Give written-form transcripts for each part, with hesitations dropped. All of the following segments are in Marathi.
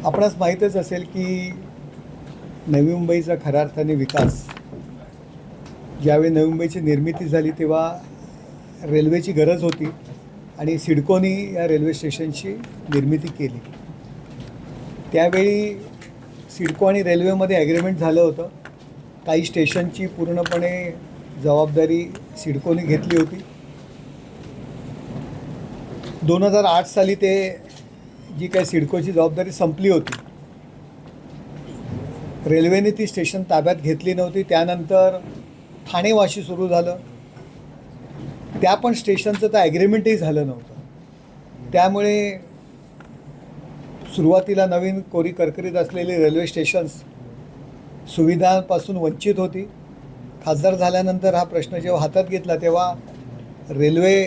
आपणास माहीतच असेल की नवी मुंबईचा खऱ्या अर्थाने विकास, ज्यावेळी नवी मुंबईची निर्मिती झाली तेव्हा रेल्वेची गरज होती आणि सिडकोनी या रेल्वे स्टेशनची निर्मिती केली. त्यावेळी सिडको आणि रेल्वेमध्ये ॲग्रीमेंट झालं होतं. काही स्टेशनची पूर्णपणे जबाबदारी सिडकोने घेतली होती. 2008 साली ते जी काही सिडकोची जबाबदारी संपली होती, रेल्वेने ती स्टेशन ताब्यात घेतली नव्हती. त्यानंतर ठाणे वाशी सुरू झालं. त्या पण स्टेशनचं तर ॲग्रीमेंटही झालं नव्हतं. त्यामुळे सुरुवातीला नवीन कोरी करकरीत असलेली रेल्वे स्टेशन्स सुविधांपासून वंचित होती. खासदार झाल्यानंतर हा प्रश्न जेव्हा हातात घेतला तेव्हा रेल्वे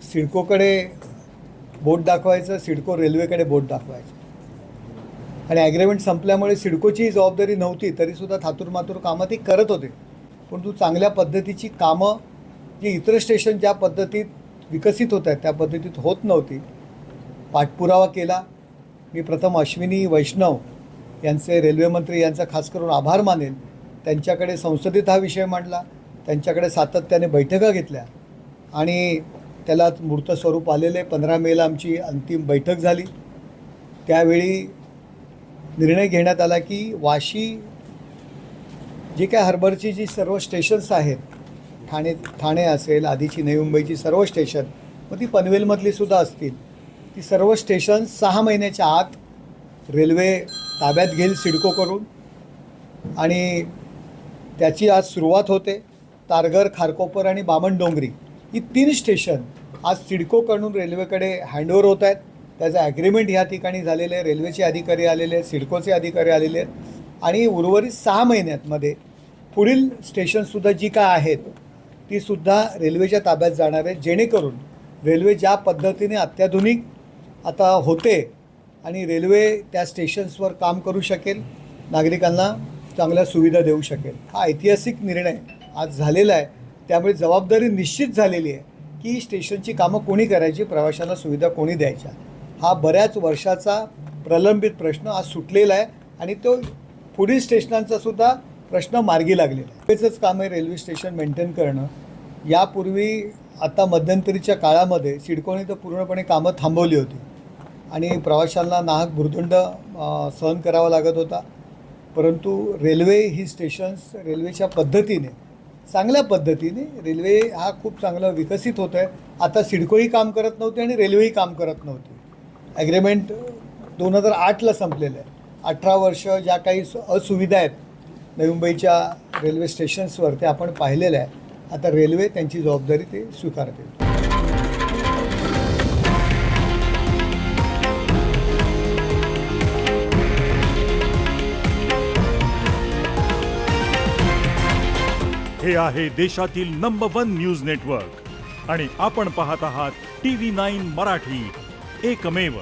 सिडकोकडे बोट दाखवायचं, सिडको रेल्वेकडे बोट दाखवायचं. आणि ॲग्रीमेंट संपल्यामुळे सिडकोची जबाबदारी नव्हती, तरीसुद्धा थातूरमातूर कामं ती करत होते. परंतु चांगल्या पद्धतीची कामं जी इतर स्टेशन ज्या पद्धतीत विकसित होत आहेत त्या पद्धतीत होत नव्हती. पाठपुरावा केला. मी प्रथम अश्विनी वैष्णव यांचे रेल्वेमंत्री यांचा खास करून आभार मानेल. त्यांच्याकडे संसदेत हा विषय मांडला, त्यांच्याकडे सातत्याने बैठका घेतल्या आणि त्याला मूर्त स्वरूप आलेले. 15 मेला आमची अंतिम बैठक झाली. त्यावेळी निर्णय घेण्यात आला की वाशी जे काय हार्बरची जी सर्व स्टेशन्स आहेत, ठाणे असेल, आधीची नवी मुंबईची सर्व स्टेशन, मग ती पनवेलमधलीसुद्धा असतील, ती सर्व स्टेशन 6 महिन्याच्या आत रेल्वे ताब्यात घेईल सिडको करून. आणि त्याची आज सुरुवात होते. तारघर, खारकोपर आणि बामणडोंगरी ही 3 स्टेशन आज सिडकोकडून रेल्वेकडे हँडओव्हर होत आहेत. त्याचं ॲग्रीमेंट ह्या ठिकाणी झालेलं आहे. रेल्वेचे अधिकारी आलेले आहेत, सिडकोचे अधिकारी आलेले आहेत आणि उर्वरित 6 महिन्यामध्ये पुढील स्टेशनसुद्धा जी काय आहेत तीसुद्धा रेल्वेच्या ताब्यात जाणार आहेत, जेणेकरून रेल्वे ज्या पद्धतीने अत्याधुनिक आता होते आणि रेल्वे त्या स्टेशन्सवर काम करू शकेल, नागरिकांना चांगल्या सुविधा देऊ शकेल. हा ऐतिहासिक निर्णय आज झालेला आहे. त्यामुळे जबाबदारी निश्चित झालेली आहे की स्टेशनची कामं कोणी करायची, प्रवाशांना सुविधा कोणी द्यायच्या. हा बऱ्याच वर्षाचा प्रलंबित प्रश्न आज सुटलेला आहे आणि तो पुढील स्टेशनांचासुद्धा प्रश्न मार्गी लागलेला आहे. त्याचंच काम आहे रेल्वे स्टेशन मेंटेन करणं. यापूर्वी आता मध्यंतरीच्या काळामध्ये सिडकोने तर पूर्णपणे कामं थांबवली होती आणि प्रवाशांना नाहक भुर्दंड सहन करावा लागत होता. परंतु रेल्वे ही स्टेशन्स रेल्वेच्या पद्धतीने, चांगल्या पद्धतीने रेल्वे हा खूप चांगला विकसित होत आहे. आता सिडकोही काम करत नव्हते आणि रेल्वेही काम करत नव्हते. ॲग्रीमेंट 2008ला संपलेलं आहे. 18 वर्ष ज्या काही असुविधा आहेत नवी मुंबईच्या रेल्वे स्टेशन्सवर ते आपण पाहिलेलं आहे. आता रेल्वे त्यांची जबाबदारी ते स्वीकारते. हे आहे देशातील नंबर 1 न्यूज नेटवर्क आणि आपण पाहत आहात TV9 मराठी, एकमेव.